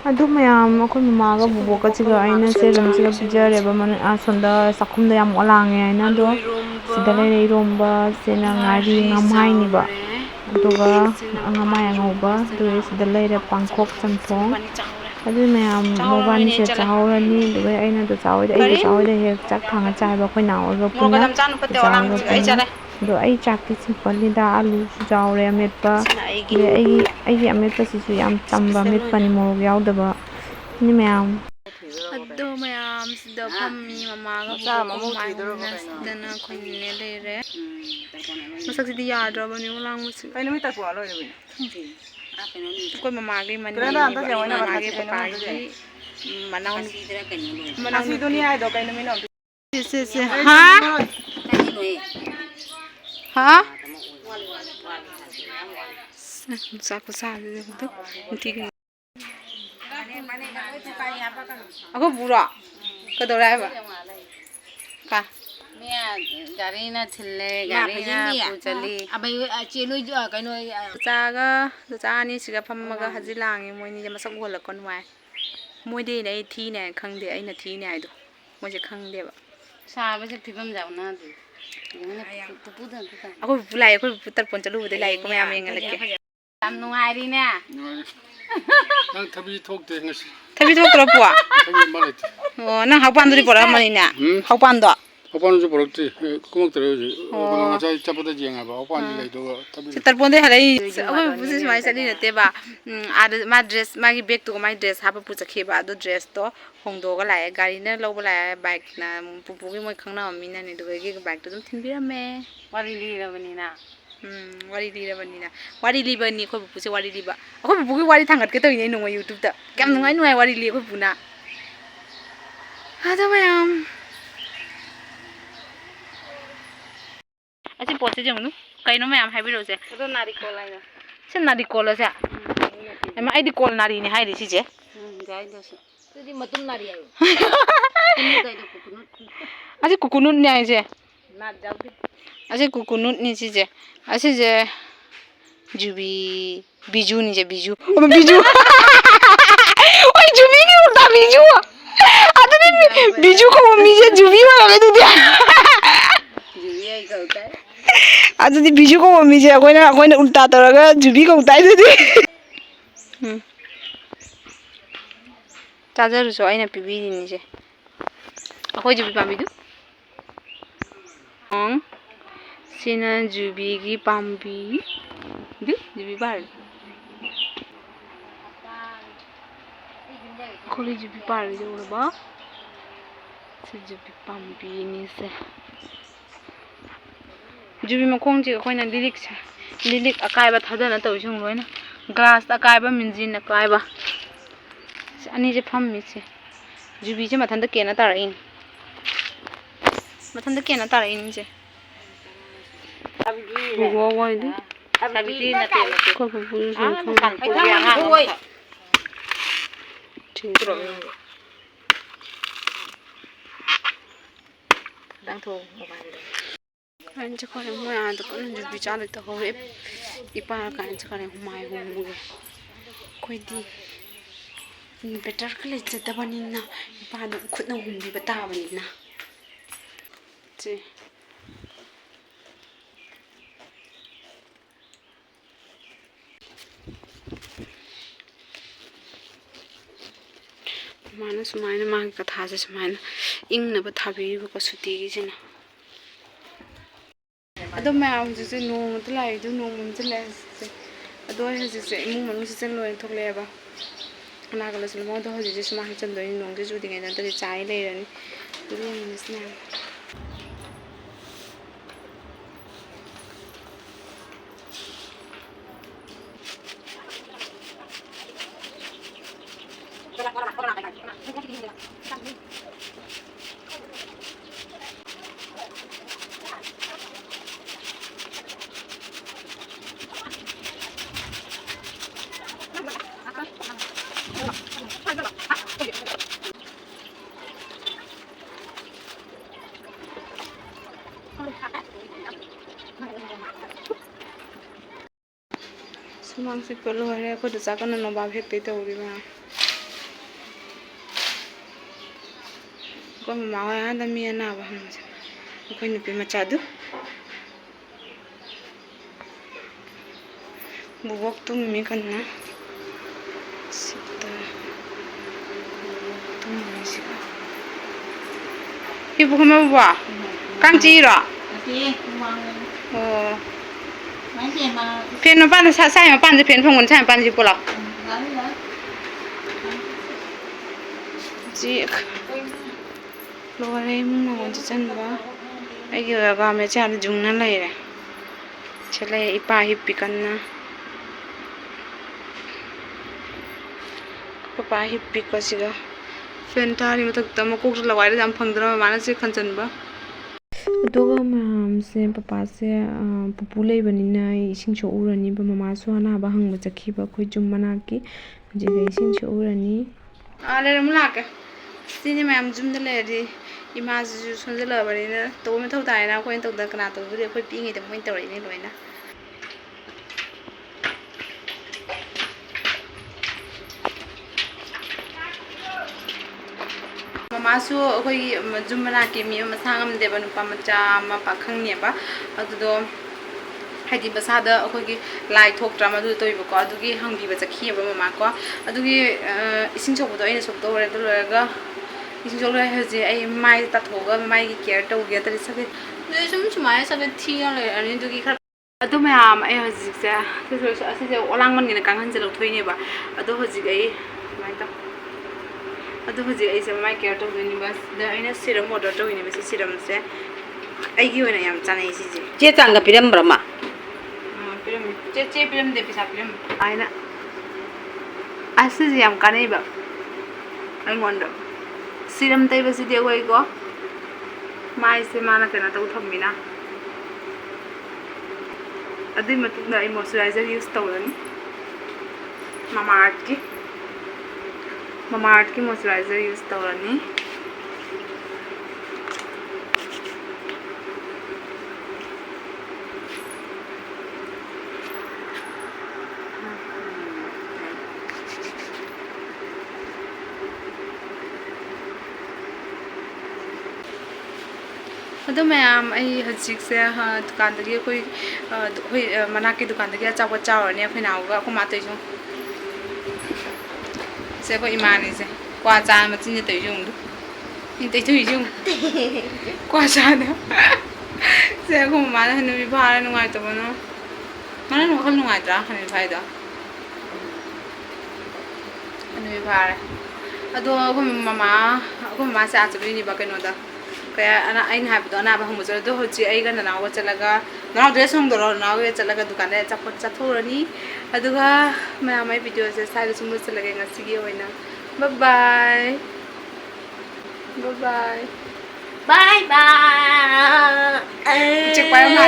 ꯑꯗꯨ ꯃꯌꯥꯝ ꯑꯩꯈꯣꯏ ꯃꯃꯥꯒ ꯕꯨꯕꯣꯛꯀꯁꯤꯒ ꯑꯩꯅ ꯁꯦꯔꯨꯝꯁꯤꯒ ꯄꯤꯖꯔꯦꯕ ꯑꯁꯣꯝꯗ ꯆꯥꯛꯈꯨꯝꯗ ꯌꯥꯝ ꯂꯥꯡꯉꯦ ꯍꯥꯏꯅ ꯑꯗꯣ ꯁꯤꯗ ꯂꯩꯔꯦ ꯏꯔꯣꯝꯕꯁꯤꯅ ꯉꯥꯔꯤ ꯉꯝꯍꯥꯏꯅꯦꯕ ꯑꯗꯨꯒ ꯉꯝꯍꯥꯏ ꯑꯉꯧꯕ ꯑꯗꯨꯒ ꯁꯤꯗ ꯂꯩꯔꯦ ꯄꯥꯡꯈꯣꯛ ꯆꯝꯊꯣꯡ ꯑꯗꯨ ꯃꯌꯥꯝ ꯃꯣꯏꯕꯥꯅꯤꯁꯦ ꯆꯥꯍꯧꯔꯅꯤ ꯑꯗꯨꯒ ꯑꯩꯅꯗꯣ ꯆꯥꯍꯣꯏꯗ ꯑꯩꯗꯣ ꯆꯥꯍꯣꯏꯗ ꯍꯦꯛ ꯆꯥꯛ ꯊꯥꯡꯉ ꯆꯥꯏꯕ ꯑꯩꯈꯣꯏ ꯅꯥꯎꯒ ꯄꯨꯟꯅ ꯆꯥꯔꯒ ꯄꯨꯟꯅ ꯑꯗꯣ ꯑꯩ ꯆꯥꯛꯇꯤ ꯁꯤꯝꯄꯜꯅꯤꯗ ꯑꯂꯨꯁꯨ ꯌꯥꯎꯔꯦ ꯑꯃꯦꯠꯄ ꯑꯗꯩ ꯑꯩꯒꯤ ꯑꯃꯦꯠꯄꯁꯤꯁꯨ ꯌꯥꯝ ꯆꯝꯕ ꯑꯃꯦꯠꯄꯅꯤ ꯃꯣꯔꯣꯛ ꯌꯥꯎꯗꯕ ꯅꯤ ꯃꯌꯥꯝ ꯑꯗꯣ ꯃꯌꯥꯝꯁꯤꯗ ꯐꯝꯃꯤ ꯃꯃꯥꯒ ꯃꯥꯏꯍꯨꯝꯅꯁꯤꯗꯅ ꯑꯩꯈꯣꯏꯅꯦ ꯂꯩꯔꯦ ꯃꯁꯛꯁꯤꯗꯤ ꯌꯥꯗ꯭ꯔꯕꯅꯤ ꯂꯥꯡꯕꯁꯤ ꯑꯩꯈꯣꯏ ꯃꯃꯥꯒꯤ ꯃꯃꯥꯒꯤ ꯄꯄꯥꯒꯤ ꯃꯅꯥꯎꯅꯨꯄꯤꯗꯨꯅꯤ ꯍꯥꯏꯗꯣ ꯀꯩ ꯅꯨꯃꯤꯠꯅꯣ ꯍꯥ ꯆꯥꯛ ꯈꯨꯆꯥꯁꯤꯗꯤ ꯑꯩꯈꯣꯏ ꯄꯨꯔꯣ ꯀꯩꯗꯧꯔꯦ ꯍꯥꯏꯕ ꯒꯥꯔꯤꯅ ꯊꯤꯜꯂꯦ ꯒꯥꯔꯤꯅ ꯄꯨꯆꯜꯂꯤ ꯀꯩꯅꯣ ꯆꯥꯒ ꯆꯥ ꯑꯅꯤꯁꯤꯒ ꯐꯝꯃꯒ ꯍꯧꯖꯤꯛ ꯂꯥꯡꯉꯤ ꯃꯣꯏꯅꯤꯁꯦ ꯃꯁꯛ ꯎꯍꯜꯂꯛꯀ ꯅꯨꯡꯉꯥꯏ ꯃꯣꯏꯗꯩꯅꯦ ꯑꯩ ꯊꯤꯅꯦ ꯍꯥꯏ ꯈꯪꯗꯦ ꯑꯩꯅ ꯊꯤꯅꯦ ꯍꯥꯏꯗꯣ ꯃꯣꯏꯁꯦ ꯈꯪꯗꯦꯕ ꯁꯥꯕꯁꯦ ꯐꯤꯕꯝ ꯌꯥꯎꯅꯗꯦ ꯑꯩꯈꯣꯏ ꯄꯨꯄꯨ ꯂꯥꯛꯑꯦ ꯑꯩꯈꯣꯏ ꯄꯨꯄꯨ ꯇꯔꯄꯣꯟ ꯆꯠꯂꯨꯕꯗꯩ ꯂꯥꯛꯑꯦꯀꯣ ꯃꯌꯥꯝ ꯌꯦꯡꯍꯜꯂꯛꯀꯦ ꯌꯥꯝ ꯅꯨꯡꯉꯥꯏꯔꯤꯅꯦ ꯅꯪ ꯊꯕꯤ ꯊꯣꯛꯇꯦ ꯉꯁꯤ ꯊꯕꯤ ꯊꯣꯛꯇ꯭ꯔꯣ ꯄꯨ ꯊꯕꯤ ꯑꯃ ꯂꯩꯇꯦ ꯑꯣ ꯅꯪ ꯍꯥꯎꯄꯥꯟꯗꯨꯗꯤ ꯄꯨꯔꯛꯑꯝꯃꯅꯤꯅꯦ ꯍꯥꯎꯄꯥꯟꯗꯣ ꯍꯧꯄꯥꯟꯁꯨ ꯄꯨꯔꯛꯇꯦ ꯀꯨꯝꯃꯛꯇ꯭ꯔꯦ ꯍꯧꯖꯤꯛ ꯀꯩꯅꯣ ꯉꯁꯥꯏ ꯆꯠꯄꯗ ꯌꯦꯡꯉꯕ ꯍꯧꯄꯥꯟꯗꯤ ꯂꯩꯗꯧꯕ ꯇꯔꯄꯣꯟꯗꯩ ꯍꯜꯂꯛꯏ ꯑꯩꯈꯣꯏ ꯄꯨꯄꯨꯁꯦ ꯁꯨꯃꯥꯏꯅ ꯆꯠꯂꯤ ꯅꯠꯇꯦꯕ ꯑꯥꯗ ꯃꯥ ꯗ꯭ꯔꯦꯁ ꯃꯥꯒꯤ ꯕꯦꯒꯇꯨꯒ ꯃꯥꯒꯤ ꯗ꯭ꯔꯦꯁ ꯍꯥꯞꯄ ꯄꯨꯆꯠꯈꯤꯕ ꯑꯗꯨ ꯗ꯭ꯔꯦꯁꯇꯣ ꯍꯣꯡꯗꯣꯛꯑꯒ ꯂꯥꯛꯑꯦ ꯒꯥꯔꯤꯅ ꯂꯧꯕ ꯂꯥꯛꯑꯦ ꯕꯥꯏꯛꯅ ꯄꯨꯄꯨꯒꯤ ꯃꯣꯏ ꯈꯪꯅꯕ ꯃꯤꯅꯅꯦ ꯑꯗꯨꯒ ꯑꯩꯒꯤ ꯕꯥꯏꯛꯇꯣ ꯑꯗꯨꯝ ꯊꯤꯟꯕꯤꯔꯝꯃꯦ ꯋꯥꯔꯤ ꯂꯤꯔꯕꯅꯤꯅ ꯋꯥꯔꯤ ꯂꯤꯔꯕꯅꯤꯅ ꯋꯥꯔꯤ ꯂꯤꯕꯅꯤ ꯑꯩꯈꯣꯏ ꯄꯨꯄꯨꯁꯦ ꯋꯥꯔꯤ ꯂꯤꯕ ꯑꯩꯈꯣꯏ ꯄꯨꯄꯨꯒꯤ ꯋꯥꯔꯤ ꯊꯥꯡꯒꯠꯀꯦ ꯇꯧꯔꯤꯅꯦ ꯅꯣꯡꯃ ꯌꯨꯇ꯭ꯌꯨꯕꯇ ꯀꯌꯥꯝ ꯅꯨꯡꯉꯥꯏ ꯋꯥꯔꯤ ꯂꯤ ꯑꯩꯈꯣꯏ ꯄꯨꯄꯨꯅ ꯑꯗꯣ ꯃꯌꯥꯝ ꯑꯁꯤ ꯄꯣꯠꯁꯦ ꯌꯦꯡꯉꯨꯅꯨ ꯀꯩꯅꯣ ꯃꯌꯥꯝ ꯍꯥꯏꯕꯤꯔꯛꯎꯁꯦ ꯑꯗꯣ ꯅꯥꯔꯤꯀꯣꯜ ꯍꯥꯏꯅ ꯁꯤ ꯅꯥꯔꯤꯀꯣꯜꯂꯁꯦ ꯑꯩꯗꯤ ꯀꯣꯜ ꯅꯥꯔꯤꯅꯦ ꯍꯥꯏꯔꯤ ꯁꯤꯁꯦ ꯑꯗꯨꯗꯤ ꯃꯇꯨꯝ ꯅꯥꯔꯤ ꯍꯥꯏꯌꯨ ꯑꯁꯤ ꯀꯨꯀꯨꯅꯨꯠꯅꯦ ꯍꯥꯏꯁꯦ ꯑꯁꯤ ꯀꯨꯀꯨꯅꯨꯠꯅꯤ ꯁꯤꯁꯦ ꯑꯁꯤꯁꯦ ꯕꯤꯖꯨꯅꯤꯁꯦ ꯕꯤꯖꯨ ꯕꯤꯖꯨ ꯍꯣꯏ ꯖꯨꯕꯤꯒꯤ ꯎꯜꯇꯥ ꯕꯤꯖꯨ ꯑꯗꯨꯗꯤ ꯕꯤꯖꯨ ꯀꯧꯕ ꯃꯤꯁꯦ ꯖꯨꯕꯤ ꯑꯣꯏꯔꯝꯃꯦ ꯑꯗꯨꯗꯤ ꯑꯗꯨꯗꯤ ꯕꯤꯖꯨ ꯀꯧꯕ ꯃꯤꯁꯦ ꯑꯩꯈꯣꯏꯅ ꯎꯜꯇꯥ ꯇꯧꯔꯒ ꯖꯨꯕꯤ ꯀꯧ ꯇꯥꯏ ꯑꯗꯨꯗꯤ ꯆꯥꯖꯔꯨꯁꯨ ꯑꯩꯅ ꯄꯤꯕꯤꯔꯤꯅꯤꯁꯦ ꯑꯩꯈꯣꯏ ꯖꯨꯕꯤ ꯄꯥꯝꯕꯤꯗꯨ ꯁꯤꯅ ꯖꯨꯕꯤꯒꯤ ꯄꯥꯝꯕꯤ ꯖꯨꯕꯤ ꯄꯥꯜꯂꯤ ꯑꯩꯈꯣꯏꯒꯤ ꯖꯨꯕꯤ ꯄꯥꯜꯂꯤꯁꯦ ꯎꯔꯕꯣ ꯁꯤ ꯖꯨꯕꯤ ꯄꯥꯝꯕꯤꯅꯤꯁꯦ ꯖꯨꯕꯤ ꯃꯈꯣꯡꯁꯦ ꯑꯩꯈꯣꯏꯅ ꯂꯤꯔꯤꯛ ꯑꯀꯥꯏꯕ ꯊꯥꯗꯅ ꯇꯧꯔꯤꯁꯤꯡ ꯂꯣꯏꯅ ꯒ꯭ꯂꯥꯁꯇ ꯑꯀꯥꯏꯕ ꯃꯤꯡꯖꯤꯟ ꯑꯀꯥꯏꯕ ꯑꯅꯤꯁꯦ ꯐꯝꯃꯤꯁꯦ ꯖꯨꯕꯤꯁꯦ ꯃꯊꯟꯇ ꯀꯦꯅ ꯇꯥꯔꯛꯏꯅꯤ ꯃꯊꯟꯇ ꯀꯦꯅ ꯇꯥꯔꯛꯏꯅꯤꯁꯦ ꯆꯠꯈ꯭ꯔꯦ ꯃꯣꯏ ꯑꯥꯗ ꯀꯟꯅ ꯖꯨꯕꯤ ꯆꯥ ꯇꯧꯍꯧꯔꯦ ꯏꯄꯥ ꯀꯥꯏꯅ ꯆꯠꯈ꯭ꯔꯦ ꯍꯨꯃꯥꯏ ꯍꯨꯝꯕꯒꯤ ꯑꯩꯈꯣꯏꯗꯤ ꯏꯟꯚꯔꯇꯔꯒ ꯂꯩꯖꯗꯕꯅꯤꯅ ꯏꯄꯥꯗ ꯈꯨꯠꯅ ꯍꯨꯝꯕꯤꯕ ꯇꯥꯕꯅꯤꯅ ꯁꯤ ꯃꯥꯅ ꯁꯨꯃꯥꯏꯅ ꯃꯥꯒꯤ ꯀꯊꯥꯁꯦ ꯁꯨꯃꯥꯏꯅ ꯏꯪꯅꯕ ꯊꯥꯕꯤꯔꯤꯕꯀꯣ ꯁꯨꯇꯤꯒꯤꯁꯤꯅ ꯑꯗꯣ ꯃꯌꯥꯝ ꯍꯧꯖꯤꯛꯁꯦ ꯅꯣꯡꯃꯗ ꯂꯥꯛꯏꯗꯣ ꯅꯣꯡꯃꯗ ꯂꯥꯛꯏꯁꯦ ꯑꯗꯣ ꯑꯩ ꯍꯧꯖꯤꯛꯁꯦ ꯏꯃꯨꯡ ꯃꯅꯨꯡ ꯆꯪ ꯂꯣꯏꯅ ꯊꯣꯛꯂꯛꯑꯦꯕ ꯀꯅꯥꯒ ꯂꯣꯏꯁꯤꯜ ꯃꯉꯣꯟꯗ ꯍꯧꯖꯤꯛꯁꯦ ꯁꯨꯃꯥꯏꯅ ꯆꯟꯗꯣꯏꯅꯤ ꯅꯣꯡꯁꯦ ꯆꯨꯗꯤꯉꯩꯗ ꯅꯠꯇ꯭ꯔꯗꯤ ꯆꯥꯏ ꯂꯩꯔꯅꯤ ꯑꯗꯨ ꯌꯦꯡꯉꯤꯁꯤꯅ ꯁꯨꯃꯥꯡ ꯁꯤꯠꯄ ꯂꯣꯏꯔꯦ ꯑꯩꯈꯣꯏꯗ ꯆꯥꯛꯀꯟꯅ ꯅꯣꯕꯥꯞ ꯍꯦꯛꯇꯣꯏ ꯇꯧꯔꯤꯕ Akhoi mama hoi handa mi anaba hangse. Akhoi nupi machadu. Bubok tummi kanna. Sita. Bubok tummi sika. Ibu kama ba? Kang chiro. Oh. Pen no pan sa sai ma pan je pen phong gon sai pan ji pula. Ji. Lore mu ma gon chan ba. Ai ge ga me cha jung na lai re. Chale ipa hippi kanna. Papa hippi ko siga. Fen tari matak tama kok la wai jam phang dra ma na se khan chan ba. Aduga mam se papa se pupu lei bani na ising cho urani ba mama so na ba hang ba chakhi ba khoi jum mana ki je ga ising cho urani ale ram la ka sini mam jum da le ri ima ju son da la bani na to me thau tai na khoi to da kana to bu khoi pi ngi da moi to ri ni loi na mama su khoi jum mana ki mi ma sangam de ba nu pa ma cha ma pa khang ne ba adu do haidi basada akhoi lai thok drama du toi ba ko adugi hangbi ba chakhi ba mama ko adugi ising chok do ina sok do re do ga ising chok le haje ai mai ta thoga mai ki care to ge ta sa ge sum chuma sa ge thi le ani dugi khar adu mayam ai haji se se olang man ni kang han je lo thoi ne ba adu haji ai mai ta adu haji ai se mai care to ni ba da ina serum order to ni ba serum se ai gi wena yam chanai si je che chang ga piram brama che film de pisa film aina asisi yam kanai ba ai ngonda siram tai ba si de goi go mai se mana kana ta uthamina adi matuk na ai moisturizer use tawani mama art ki moisturizer use tawani ado mayam ai hajik se dukan da ge koi mana ki dukan da ge chawa chawa ne khoi naw ga ko ma tai jung se ko imani se kwa cha ma chin je tai jung du ni tai thui jung kwa cha da se ko ma na nu bi ba ra nu ngai to ba no mana nu khol nu ngai tra khani phai da anu bi ba ra ado ko mama sa cha bi ni ba kai no da kaya ana ain ha do na ba hum zo do hoji ai ga na wa chalaga na dress hong do na wa chalaga dukan de chapot chathorani aduga ma mai video se sai sum chalaga ngasi gi hoina bye bye bye bye chek pa na